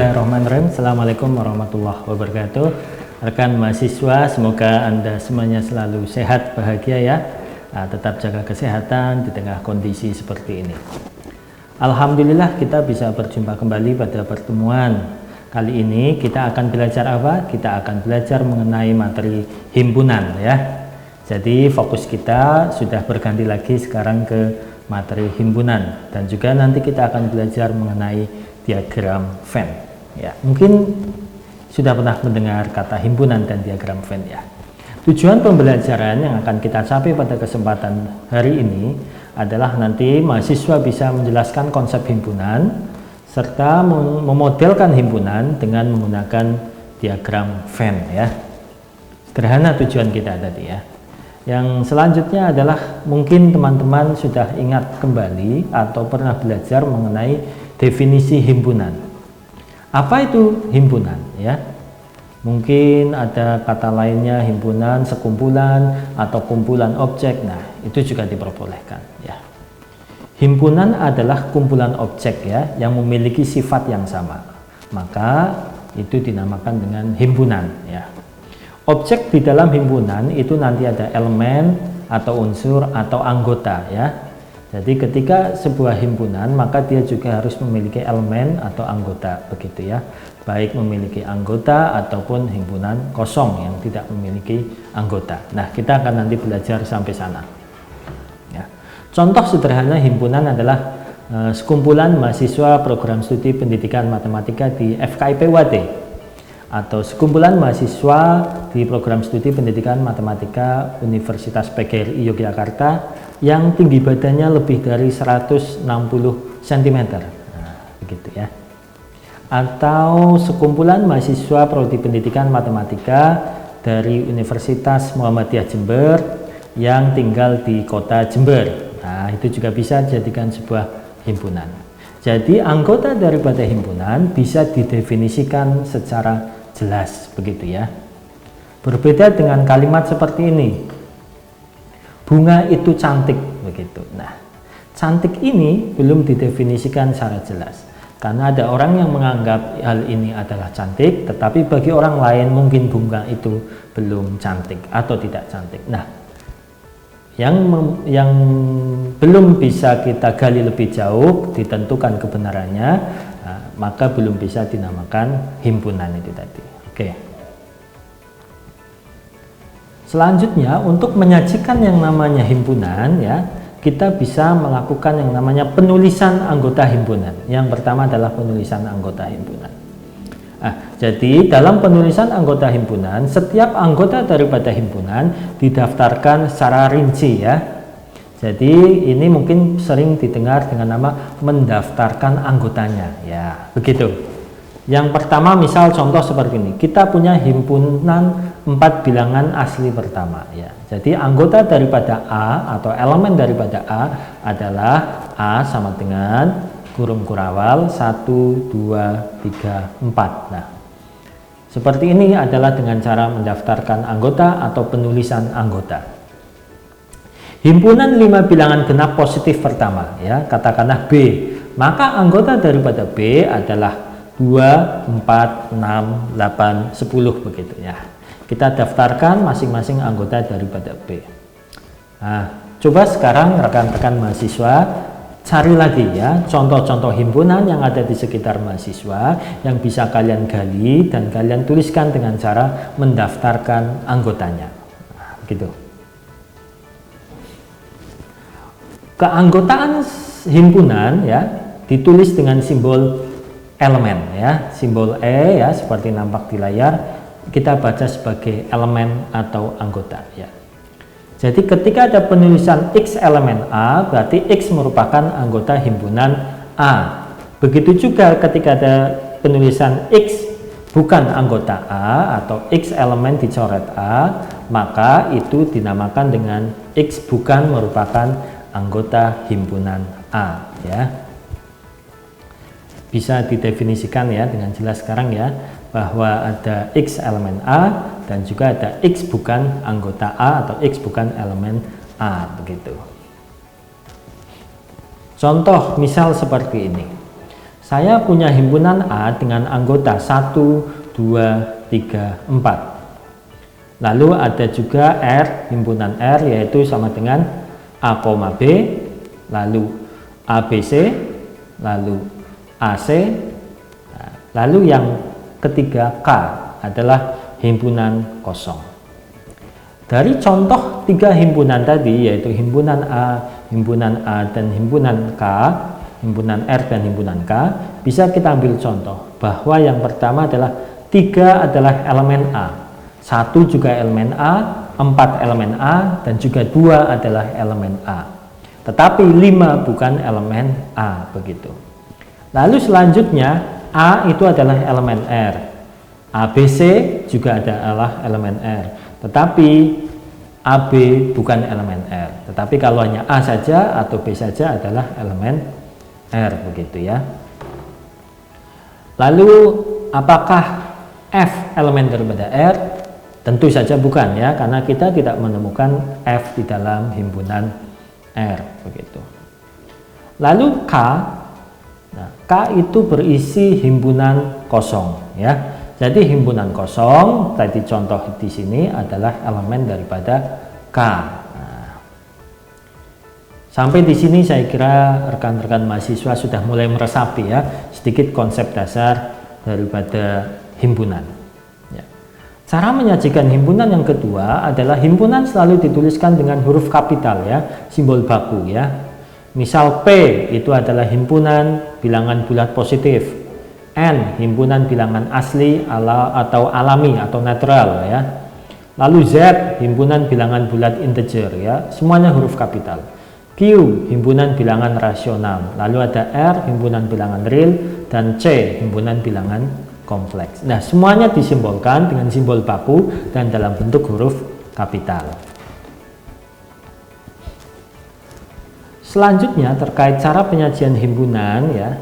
Bismillahirrahmanirrahim. Assalamualaikum warahmatullahi wabarakatuh. Rekan mahasiswa, semoga Anda semuanya selalu sehat, bahagia ya. Tetap jaga kesehatan di tengah kondisi seperti ini. Alhamdulillah kita bisa berjumpa kembali pada pertemuan. Kali ini kita akan belajar apa? Kita akan belajar mengenai materi himpunan ya. Jadi fokus kita sudah berganti lagi sekarang ke materi himpunan, dan juga nanti kita akan belajar mengenai diagram Venn ya. Mungkin sudah pernah mendengar kata himpunan dan diagram Venn ya. Tujuan pembelajaran yang akan kita capai pada kesempatan hari ini adalah nanti mahasiswa bisa menjelaskan konsep himpunan serta memodelkan himpunan dengan menggunakan diagram Venn ya. Sederhana tujuan kita tadi ya. Yang selanjutnya adalah mungkin teman-teman sudah ingat kembali atau pernah belajar mengenai definisi himpunan. Apa itu himpunan ya? Mungkin ada kata lainnya himpunan, sekumpulan atau kumpulan objek. Nah, itu juga diperbolehkan ya. Himpunan adalah kumpulan objek ya yang memiliki sifat yang sama. Maka itu dinamakan dengan himpunan ya. Objek di dalam himpunan itu nanti ada elemen atau unsur atau anggota ya. Jadi ketika sebuah himpunan maka dia juga harus memiliki elemen atau anggota begitu ya. Baik memiliki anggota ataupun himpunan kosong yang tidak memiliki anggota. Nah, kita akan nanti belajar sampai sana. Ya. Contoh sederhana himpunan adalah sekumpulan mahasiswa program studi pendidikan matematika di FKIP UAT, atau sekumpulan mahasiswa di program studi pendidikan matematika Universitas PGRI Yogyakarta yang tinggi badannya lebih dari 160 cm. Nah, begitu ya. Atau sekumpulan mahasiswa prodi pendidikan matematika dari Universitas Muhammadiyah Jember yang tinggal di kota Jember. Nah, itu juga bisa dijadikan sebuah himpunan. Jadi anggota daripada himpunan bisa didefinisikan secara jelas begitu ya. Berbeda dengan kalimat seperti ini, bunga itu cantik begitu. Nah, cantik ini belum didefinisikan secara jelas karena ada orang yang menganggap hal ini adalah cantik, tetapi bagi orang lain mungkin bunga itu belum cantik atau tidak cantik. Nah, yang belum bisa kita gali lebih jauh, ditentukan kebenarannya, maka belum bisa dinamakan himpunan itu tadi. Oke. Selanjutnya, untuk menyajikan yang namanya himpunan ya, kita bisa melakukan yang namanya penulisan anggota himpunan. Yang pertama adalah penulisan anggota himpunan. Jadi dalam penulisan anggota himpunan, setiap anggota daripada himpunan didaftarkan secara rinci ya. Jadi ini mungkin sering didengar dengan nama mendaftarkan anggotanya ya, begitu. Yang pertama misal contoh seperti ini, kita punya himpunan 4 bilangan asli pertama ya. Jadi anggota daripada A atau elemen daripada A adalah A sama dengan kurung kurawal 1, 2, 3, 4. Nah, seperti ini adalah dengan cara mendaftarkan anggota atau penulisan anggota. Himpunan 5 bilangan genap positif pertama ya, katakanlah B, maka anggota daripada B adalah 2, 4, 6, 8, 10 begitu ya. Kita daftarkan masing-masing anggota daripada B. Nah, coba sekarang rekan-rekan mahasiswa cari lagi ya contoh-contoh himpunan yang ada di sekitar mahasiswa yang bisa kalian gali dan kalian tuliskan dengan cara mendaftarkan anggotanya. Nah, begitu. Keanggotaan himpunan ya ditulis dengan simbol elemen ya, simbol E ya seperti nampak di layar, kita baca sebagai elemen atau anggota ya. Jadi ketika ada penulisan X elemen A, berarti X merupakan anggota himpunan A. Begitu juga ketika ada penulisan X bukan anggota A atau X elemen dicoret A, maka itu dinamakan dengan X bukan merupakan anggota himpunan A ya. Bisa didefinisikan ya dengan jelas sekarang ya, bahwa ada X elemen A dan juga ada X bukan anggota A atau X bukan elemen A begitu. Contoh misal seperti ini. Saya punya himpunan A dengan anggota 1, 2, 3, 4. Lalu ada juga R, himpunan R, yaitu sama dengan A, B, lalu ABC, lalu AC, lalu yang ketiga K adalah himpunan kosong. Dari contoh 3 himpunan tadi, yaitu himpunan A dan himpunan K, himpunan R dan himpunan K, bisa kita ambil contoh bahwa yang pertama adalah 3 adalah elemen A, 1 juga elemen A, 4 elemen A, dan juga 2 adalah elemen A. Tetapi 5 bukan elemen A, begitu. Lalu selanjutnya A itu adalah elemen R, ABC juga adalah elemen R, tetapi AB bukan elemen R. Tetapi kalau hanya A saja atau B saja adalah elemen R, begitu ya. Lalu apakah F elemen daripada R? Tentu saja bukan ya, karena kita tidak menemukan F di dalam himpunan R, begitu. Lalu K, nah, K itu berisi himpunan kosong ya. Jadi himpunan kosong tadi contoh di sini adalah elemen daripada K. Nah, sampai di sini saya kira rekan-rekan mahasiswa sudah mulai meresapi ya sedikit konsep dasar daripada himpunan. Ya. Cara menyajikan himpunan yang kedua adalah himpunan selalu dituliskan dengan huruf kapital ya, simbol baku ya. Misal P itu adalah himpunan bilangan bulat positif. N himpunan bilangan asli atau alami atau natural ya. Lalu Z himpunan bilangan bulat integer ya, semuanya huruf kapital. Q himpunan bilangan rasional, lalu ada R himpunan bilangan real, dan C himpunan bilangan kompleks. Nah, semuanya disimbolkan dengan simbol baku dan dalam bentuk huruf kapital. Selanjutnya terkait cara penyajian himpunan ya,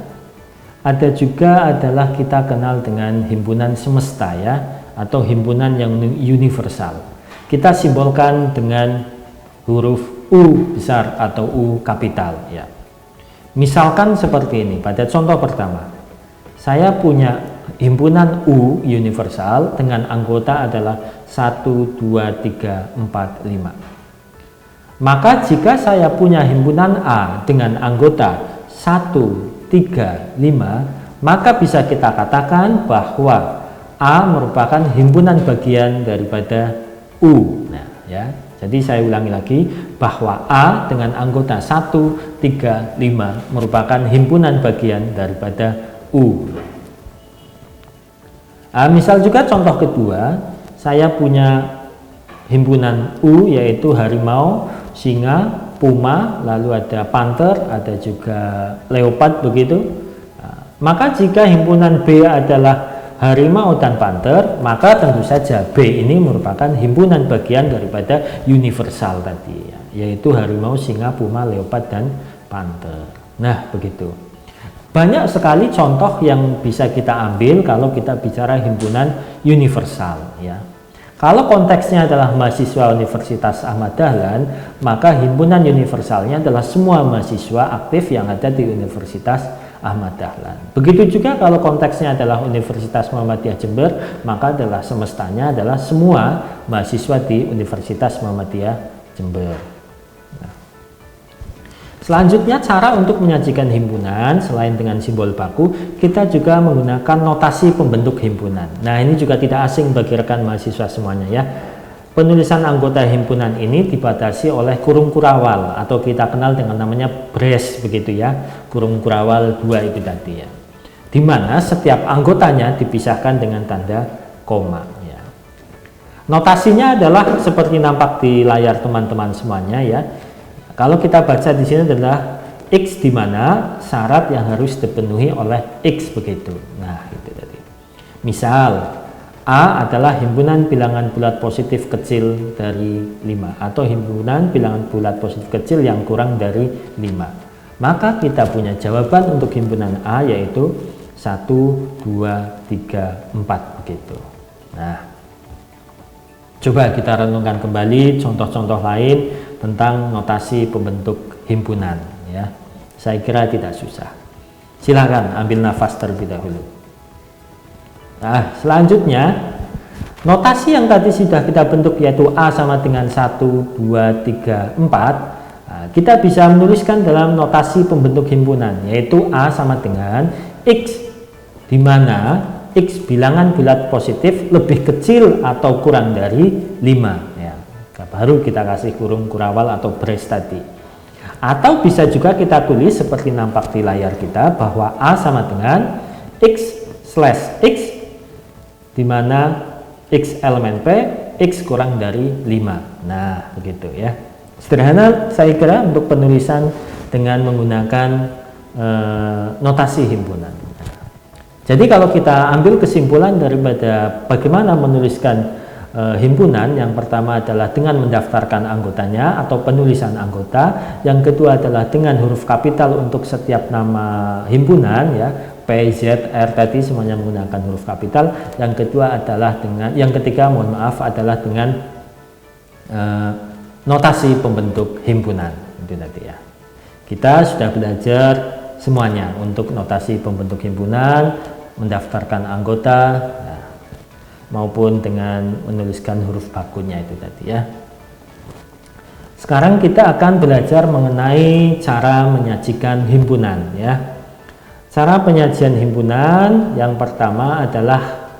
ada juga adalah kita kenal dengan himpunan semesta ya, atau himpunan yang universal. Kita simbolkan dengan huruf U besar atau U kapital ya. Misalkan seperti ini pada contoh pertama. Saya punya himpunan U universal dengan anggota adalah 1, 2, 3, 4, 5. Maka jika saya punya himpunan A dengan anggota 1, 3, 5, maka bisa kita katakan bahwa A merupakan himpunan bagian daripada U. Nah, ya. Jadi saya ulangi lagi bahwa A dengan anggota 1, 3, 5 merupakan himpunan bagian daripada U. Misal juga contoh kedua, saya punya himpunan U yaitu harimau, singa, puma, lalu ada panther, ada juga leopard begitu. Maka jika himpunan B adalah harimau dan panther, maka tentu saja B ini merupakan himpunan bagian daripada universal tadi ya, yaitu harimau, singa, puma, leopard, dan panther. Nah, begitu. Banyak sekali contoh yang bisa kita ambil kalau kita bicara himpunan universal ya. Kalau konteksnya adalah mahasiswa Universitas Ahmad Dahlan, maka himpunan universalnya adalah semua mahasiswa aktif yang ada di Universitas Ahmad Dahlan. Begitu juga kalau konteksnya adalah Universitas Muhammadiyah Jember, maka adalah semestanya adalah semua mahasiswa di Universitas Muhammadiyah Jember. Nah, selanjutnya cara untuk menyajikan himpunan selain dengan simbol baku, kita juga menggunakan notasi pembentuk himpunan. Nah, ini juga tidak asing bagi rekan mahasiswa semuanya ya. Penulisan anggota himpunan ini dibatasi oleh kurung kurawal atau kita kenal dengan namanya brace begitu ya, kurung kurawal 2 itu tadi ya. Di mana setiap anggotanya dipisahkan dengan tanda koma ya. Notasinya adalah seperti nampak di layar teman-teman semuanya ya. Kalau kita baca di sini adalah X di mana syarat yang harus dipenuhi oleh X begitu. Nah, itu tadi. Misal A adalah himpunan bilangan bulat positif kecil dari 5 atau himpunan bilangan bulat positif kecil yang kurang dari 5. Maka kita punya jawaban untuk himpunan A yaitu 1, 2, 3, 4 begitu. Nah, coba kita renungkan kembali contoh-contoh lain tentang notasi pembentuk himpunan ya. Saya kira tidak susah. Silakan ambil nafas terlebih dahulu. Nah, selanjutnya notasi yang tadi sudah kita bentuk, yaitu A sama dengan 1, 2, 3, 4. Nah, kita bisa menuliskan dalam notasi pembentuk himpunan, yaitu A sama dengan X, di mana X bilangan bulat positif lebih kecil atau kurang dari 5 ya. Baru kita kasih kurung kurawal atau brace tadi. Atau bisa juga kita tulis seperti nampak di layar kita, bahwa A sama dengan X/X, di mana X elemen P, X kurang dari 5. Nah, begitu ya. Sederhana saya kira untuk penulisan dengan menggunakan notasi himpunan. Jadi kalau kita ambil kesimpulan daripada bagaimana menuliskan himpunan, yang pertama adalah dengan mendaftarkan anggotanya atau penulisan anggota, yang kedua adalah dengan huruf kapital untuk setiap nama himpunan ya, P, Z, R tadi semuanya menggunakan huruf kapital. Yang kedua adalah dengan, yang ketiga mohon maaf adalah dengan notasi pembentuk himpunan itu tadi ya. Kita sudah belajar semuanya untuk notasi pembentuk himpunan, mendaftarkan anggota ya, maupun dengan menuliskan huruf bakunya itu tadi ya. Sekarang kita akan belajar mengenai cara menyajikan himpunan ya. Cara penyajian himpunan yang pertama adalah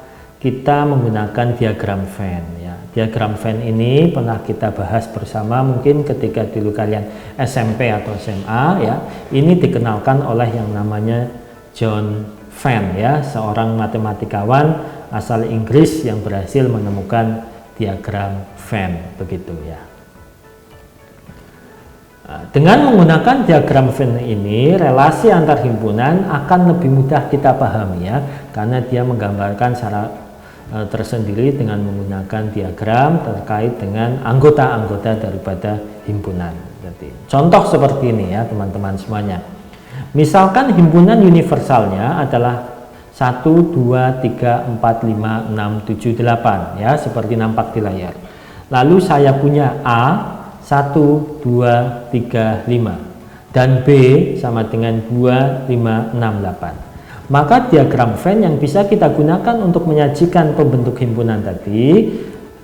kita menggunakan diagram Venn ya. Diagram Venn ini pernah kita bahas bersama mungkin ketika dulu kalian SMP atau SMA ya. Ini dikenalkan oleh yang namanya John Venn ya, seorang matematikawan asal Inggris yang berhasil menemukan diagram Venn begitu ya. Dengan menggunakan diagram Venn ini, relasi antar himpunan akan lebih mudah kita pahami ya, karena dia menggambarkan secara tersendiri dengan menggunakan diagram terkait dengan anggota-anggota daripada himpunan. Jadi, contoh seperti ini ya teman-teman semuanya. Misalkan himpunan universalnya adalah 1, 2, 3, 4, 5, 6, 7, 8 ya, seperti nampak di layar. Lalu saya punya A 1, 2, 3, 5 dan B sama dengan 2, 5, 6, 8. Maka diagram Venn yang bisa kita gunakan untuk menyajikan pembentuk himpunan tadi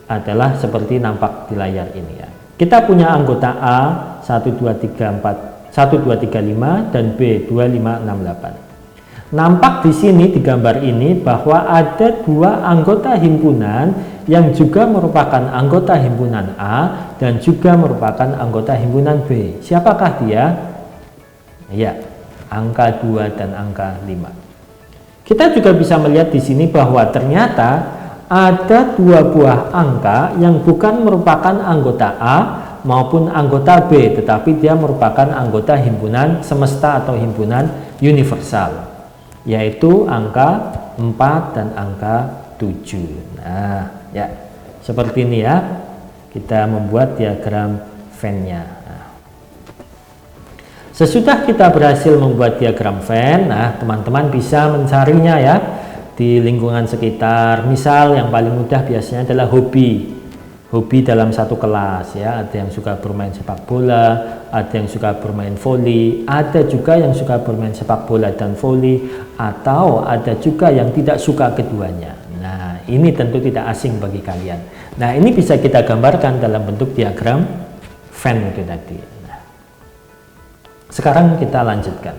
adalah seperti nampak di layar ini ya. Kita punya anggota A 1, 2, 3, 4, 1, 2, 3, 5 dan B 2, 5, 6, 8. Nampak di sini di gambar ini bahwa ada dua anggota himpunan yang juga merupakan anggota himpunan A dan juga merupakan anggota himpunan B. Siapakah dia? Ya, angka 2 dan angka 5. Kita juga bisa melihat di sini bahwa ternyata ada dua buah angka yang bukan merupakan anggota A maupun anggota B, tetapi dia merupakan anggota himpunan semesta atau himpunan universal, yaitu angka 4 dan angka 7. Nah, ya, seperti ini ya. Kita membuat diagram Venn-nya. Sesudah kita berhasil membuat diagram Venn, nah teman-teman bisa mencarinya ya di lingkungan sekitar. Misal yang paling mudah biasanya adalah hobi dalam satu kelas ya. Ada yang suka bermain sepak bola, ada yang suka bermain voli, ada juga yang suka bermain sepak bola dan voli, atau ada juga yang tidak suka keduanya. Nah, ini tentu tidak asing bagi kalian. Nah, ini bisa kita gambarkan dalam bentuk diagram Venn itu tadi. Sekarang kita lanjutkan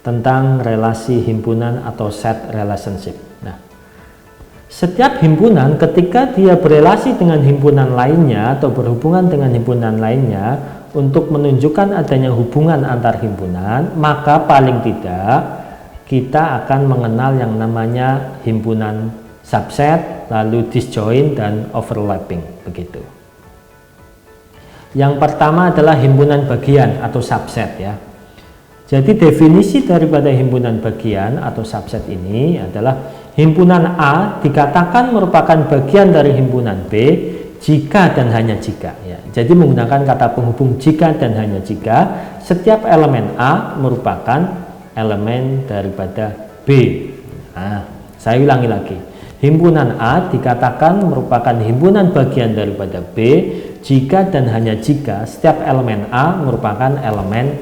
tentang relasi himpunan atau set relationship. Nah, setiap himpunan ketika dia berelasi dengan himpunan lainnya atau berhubungan dengan himpunan lainnya untuk menunjukkan adanya hubungan antar himpunan, maka paling tidak kita akan mengenal yang namanya himpunan subset, lalu disjoint dan overlapping begitu. Yang pertama adalah himpunan bagian atau subset ya. Jadi definisi daripada himpunan bagian atau subset ini adalah himpunan A dikatakan merupakan bagian dari himpunan B jika dan hanya jika ya. Jadi menggunakan kata penghubung jika dan hanya jika setiap elemen A merupakan elemen daripada B. Nah, saya ulangi lagi. Himpunan A dikatakan merupakan himpunan bagian daripada B jika dan hanya jika setiap elemen A merupakan elemen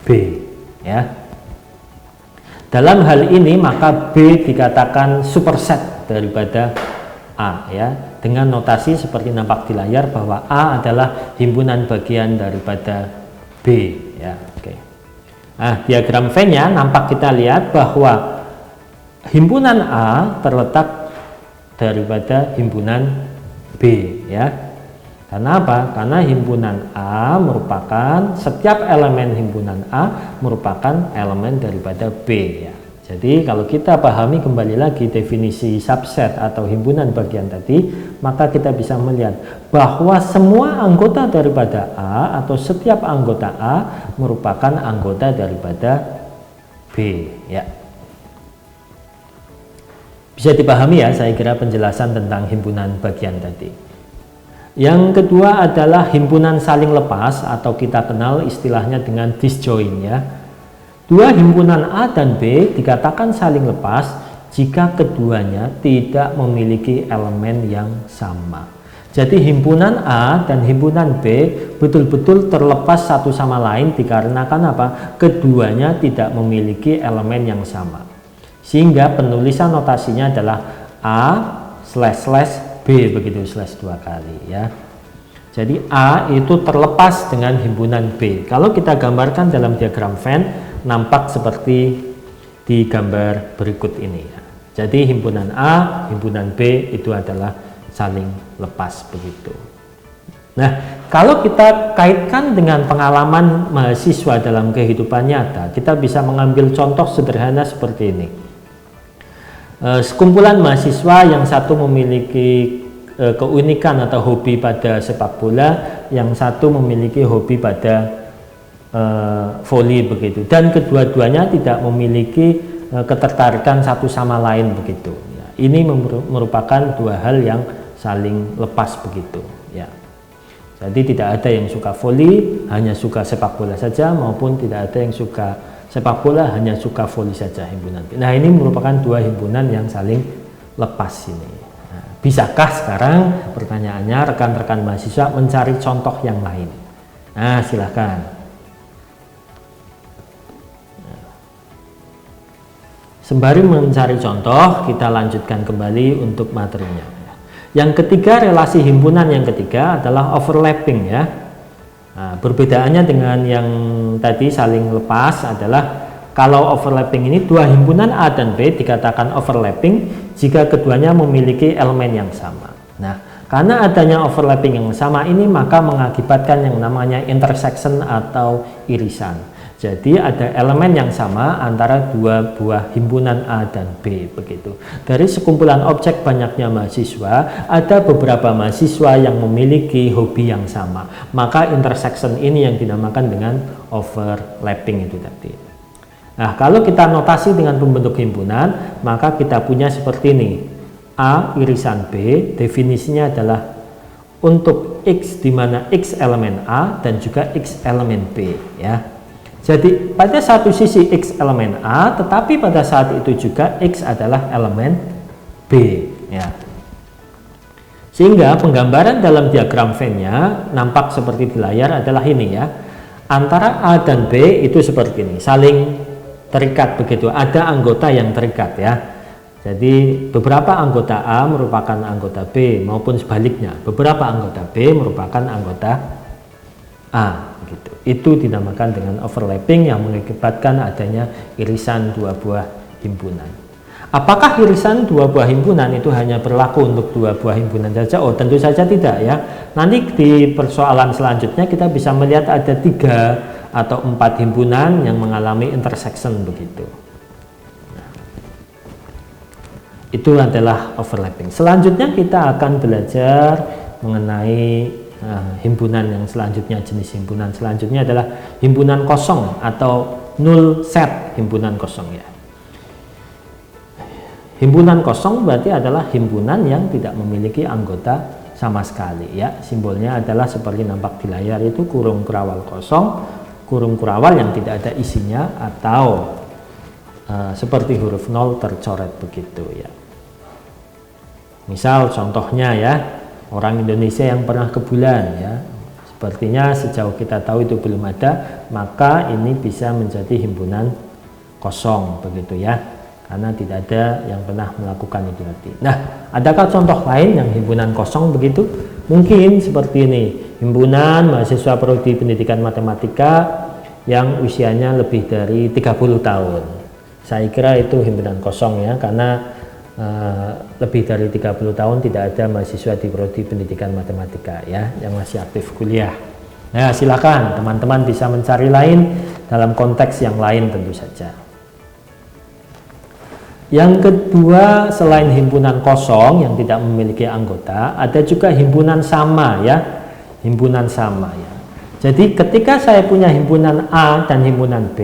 B ya. Dalam hal ini maka B dikatakan superset daripada A ya, dengan notasi seperti nampak di layar bahwa A adalah himpunan bagian daripada B ya. Oke. Nah, diagram Venn-nya nampak kita lihat bahwa himpunan A terletak daripada himpunan B ya. Karena apa? Karena himpunan A merupakan, setiap elemen himpunan A merupakan elemen daripada B ya. Jadi kalau kita pahami kembali lagi definisi subset atau himpunan bagian tadi, maka kita bisa melihat bahwa semua anggota daripada A atau setiap anggota A merupakan anggota daripada B ya. Bisa dipahami ya, saya kira penjelasan tentang himpunan bagian tadi. Yang kedua adalah himpunan saling lepas atau kita kenal istilahnya dengan disjoint ya. Dua himpunan A dan B dikatakan saling lepas jika keduanya tidak memiliki elemen yang sama. Jadi himpunan A dan himpunan B betul-betul terlepas satu sama lain dikarenakan apa? Keduanya tidak memiliki elemen yang sama. Sehingga penulisan notasinya adalah A// B begitu /2 kali ya. Jadi A itu terlepas dengan himpunan B. Kalau kita gambarkan dalam diagram Venn nampak seperti di gambar berikut ini ya. Jadi himpunan A, himpunan B itu adalah saling lepas begitu. Nah, kalau kita kaitkan dengan pengalaman mahasiswa dalam kehidupan nyata, kita bisa mengambil contoh sederhana seperti ini. Sekumpulan mahasiswa yang satu memiliki keunikan atau hobi pada sepak bola, yang satu memiliki hobi pada voli begitu, dan kedua-duanya tidak memiliki ketertarikan satu sama lain begitu ya. Ini merupakan dua hal yang saling lepas begitu ya. Jadi tidak ada yang suka voli hanya suka sepak bola saja, maupun tidak ada yang suka sepak bola hanya suka voli saja himpunan. Nah, ini merupakan dua himpunan yang saling lepas ini. Nah, bisakah sekarang pertanyaannya rekan-rekan mahasiswa mencari contoh yang lain? Nah, silahkan. Sembari mencari contoh, kita lanjutkan kembali untuk materinya. Yang ketiga, relasi himpunan yang ketiga adalah overlapping ya. Nah, perbedaannya dengan yang tadi saling lepas adalah kalau overlapping ini dua himpunan A dan B dikatakan overlapping jika keduanya memiliki elemen yang sama. Nah, karena adanya overlapping yang sama ini maka mengakibatkan yang namanya intersection atau irisan. Jadi ada elemen yang sama antara dua buah himpunan A dan B begitu. Dari sekumpulan objek banyaknya mahasiswa, ada beberapa mahasiswa yang memiliki hobi yang sama. Maka intersection ini yang dinamakan dengan overlapping itu tadi. Nah, kalau kita notasi dengan pembentuk himpunan, maka kita punya seperti ini. A irisan B, definisinya adalah untuk X di mana X elemen A dan juga X elemen B ya. Jadi pada satu sisi X elemen A, tetapi pada saat itu juga X adalah elemen B ya. Sehingga penggambaran dalam diagram Venn-nya nampak seperti di layar adalah ini ya. Antara A dan B itu seperti ini, saling terikat begitu, ada anggota yang terikat ya. Jadi beberapa anggota A merupakan anggota B maupun sebaliknya, beberapa anggota B merupakan anggota A gitu. Itu dinamakan dengan overlapping yang mengakibatkan adanya irisan dua buah himpunan. Apakah irisan dua buah himpunan itu hanya berlaku untuk dua buah himpunan saja? Oh, tentu saja tidak ya. Nanti di persoalan selanjutnya kita bisa melihat ada 3 atau 4 himpunan yang mengalami intersection begitu. Nah, itu adalah overlapping. Selanjutnya kita akan belajar mengenai himpunan yang selanjutnya. Jenis himpunan selanjutnya adalah himpunan kosong atau null set himpunan kosong ya. Himpunan kosong berarti adalah himpunan yang tidak memiliki anggota sama sekali ya. Simbolnya adalah seperti nampak di layar, itu kurung kurawal kosong, kurung kurawal yang tidak ada isinya, atau seperti huruf 0 tercoret begitu ya. Misal contohnya ya, orang Indonesia yang pernah ke bulan ya, sepertinya sejauh kita tahu itu belum ada, maka ini bisa menjadi himpunan kosong begitu ya, karena tidak ada yang pernah melakukan itu tadi. Nah, adakah contoh lain yang himpunan kosong begitu? Mungkin seperti ini, himpunan mahasiswa prodi pendidikan matematika yang usianya lebih dari 30 tahun. Saya kira itu himpunan kosong ya, karena lebih dari 30 tahun tidak ada mahasiswa di prodi pendidikan matematika ya yang masih aktif kuliah. Nah, silakan teman-teman bisa mencari lain dalam konteks yang lain tentu saja. Yang kedua, selain himpunan kosong yang tidak memiliki anggota, ada juga himpunan sama ya, himpunan sama ya. Jadi ketika saya punya himpunan A dan himpunan B,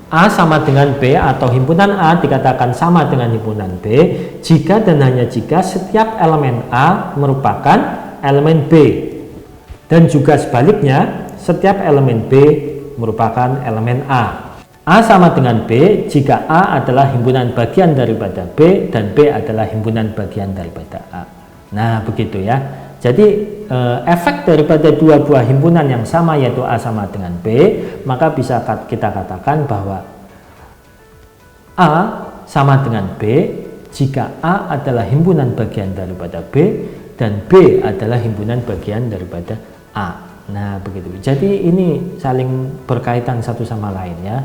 A sama dengan B atau himpunan A dikatakan sama dengan himpunan B jika dan hanya jika setiap elemen A merupakan elemen B, dan juga sebaliknya setiap elemen B merupakan elemen A. A sama dengan B jika A adalah himpunan bagian daripada B dan B adalah himpunan bagian daripada A. Nah begitu ya. Jadi efek daripada dua buah himpunan yang sama yaitu A sama dengan B, maka bisa kita katakan bahwa A sama dengan B jika A adalah himpunan bagian daripada B dan B adalah himpunan bagian daripada A. Nah begitu. Jadi ini saling berkaitan satu sama lain ya.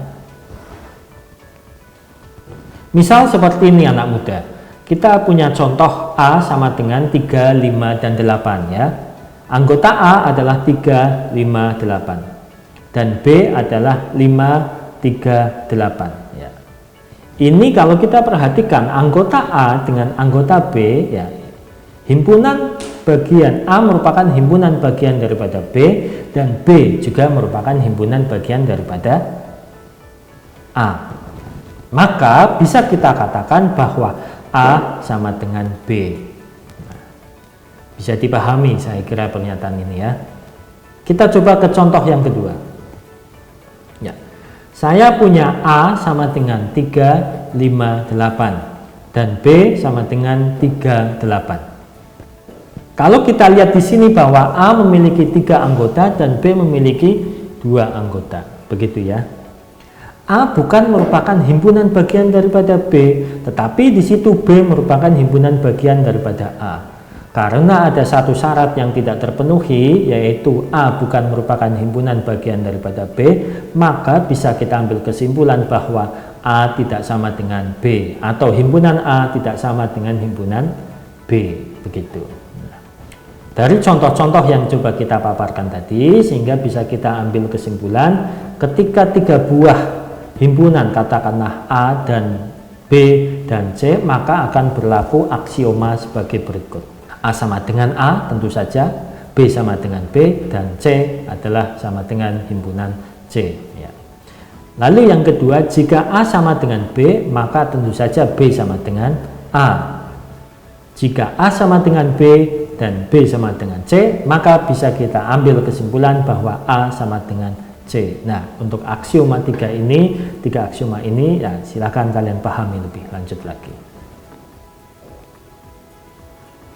Misal seperti ini anak muda. Kita punya contoh A sama dengan 3, 5, dan 8 ya. Anggota A adalah 3, 5, 8. Dan B adalah 5, 3, 8 ya. Ini kalau kita perhatikan anggota A dengan anggota B ya. Himpunan bagian A merupakan himpunan bagian daripada B dan B juga merupakan himpunan bagian daripada A. Maka bisa kita katakan bahwa A sama dengan B. Nah, bisa dipahami saya kira pernyataan ini ya. Kita coba ke contoh yang kedua. Ya. Saya punya A sama dengan 3, 5, 8 dan B sama dengan 3, 8. Kalau kita lihat di sini bahwa A memiliki 3 anggota dan B memiliki 2 anggota. Begitu ya. A bukan merupakan himpunan bagian daripada B, tetapi di situ B merupakan himpunan bagian daripada A. Karena ada satu syarat yang tidak terpenuhi, yaitu A bukan merupakan himpunan bagian daripada B, maka bisa kita ambil kesimpulan bahwa A tidak sama dengan B, atau himpunan A tidak sama dengan himpunan B, begitu. Dari contoh-contoh yang coba kita paparkan tadi, sehingga bisa kita ambil kesimpulan ketika 3 buah himpunan katakanlah A dan B dan C, maka akan berlaku aksioma sebagai berikut. A sama dengan A tentu saja, B sama dengan B, dan C adalah sama dengan himpunan C ya. Lalu yang kedua, jika A sama dengan B, maka tentu saja B sama dengan A. Jika A sama dengan B dan B sama dengan C, maka bisa kita ambil kesimpulan bahwa A sama dengan C. Nah, untuk aksioma 3 aksioma ini ya silakan kalian pahami lebih lanjut lagi.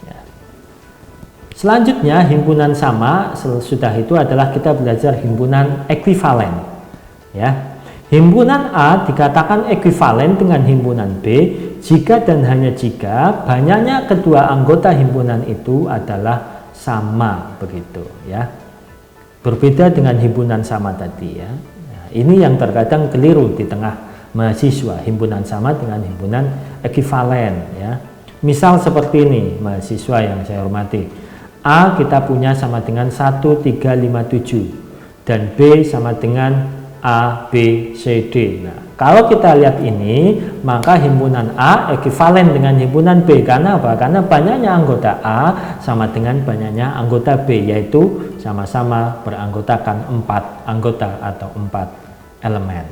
Ya. Selanjutnya himpunan sama, sudah itu adalah kita belajar himpunan ekuivalen. Ya. Himpunan A dikatakan ekuivalen dengan himpunan B jika dan hanya jika banyaknya kedua anggota himpunan itu adalah sama, begitu ya. Berbeda dengan himpunan sama tadi ya. Nah, ini yang terkadang keliru di tengah mahasiswa, himpunan sama dengan himpunan ekuivalen ya. Misal seperti ini mahasiswa yang saya hormati. A kita punya sama dengan 1, 3, 5, 7 dan B sama dengan A, B, C, D. Nah, kalau kita lihat ini, maka himpunan A ekuivalen dengan himpunan B. Karena apa? Karena banyaknya anggota A sama dengan banyaknya anggota B, yaitu sama-sama beranggotakan 4 anggota atau 4 elemen.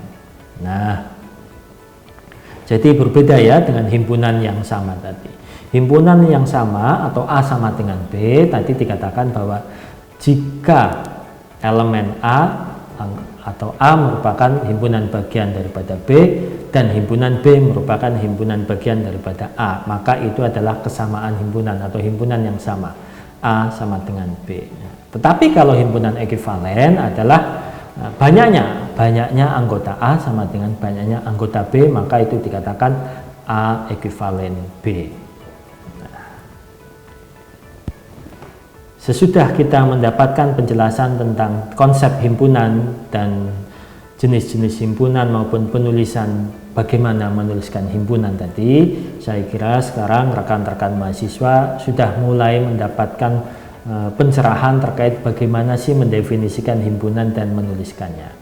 Nah, jadi berbeda ya dengan himpunan yang sama tadi. Himpunan yang sama atau A sama dengan B, tadi dikatakan bahwa jika elemen A atau A merupakan himpunan bagian daripada B dan himpunan B merupakan himpunan bagian daripada A, maka itu adalah kesamaan himpunan atau himpunan yang sama, A sama dengan B. Tetapi kalau himpunan ekuivalen adalah Banyaknya anggota A sama dengan banyaknya anggota B, maka itu dikatakan A ekuivalen B. Sesudah kita mendapatkan penjelasan tentang konsep himpunan dan jenis-jenis himpunan maupun penulisan bagaimana menuliskan himpunan tadi, saya kira sekarang rekan-rekan mahasiswa sudah mulai mendapatkan pencerahan terkait bagaimana sih mendefinisikan himpunan dan menuliskannya.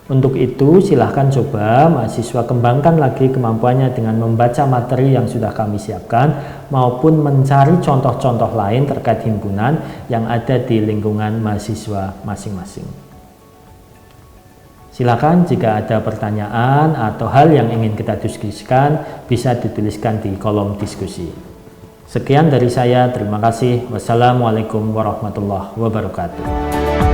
Untuk itu silahkan coba mahasiswa kembangkan lagi kemampuannya dengan membaca materi yang sudah kami siapkan maupun mencari contoh-contoh lain terkait himpunan yang ada di lingkungan mahasiswa masing-masing. Silakan jika ada pertanyaan atau hal yang ingin kita diskusikan bisa dituliskan di kolom diskusi. Sekian dari saya, terima kasih. Wassalamualaikum warahmatullahi wabarakatuh.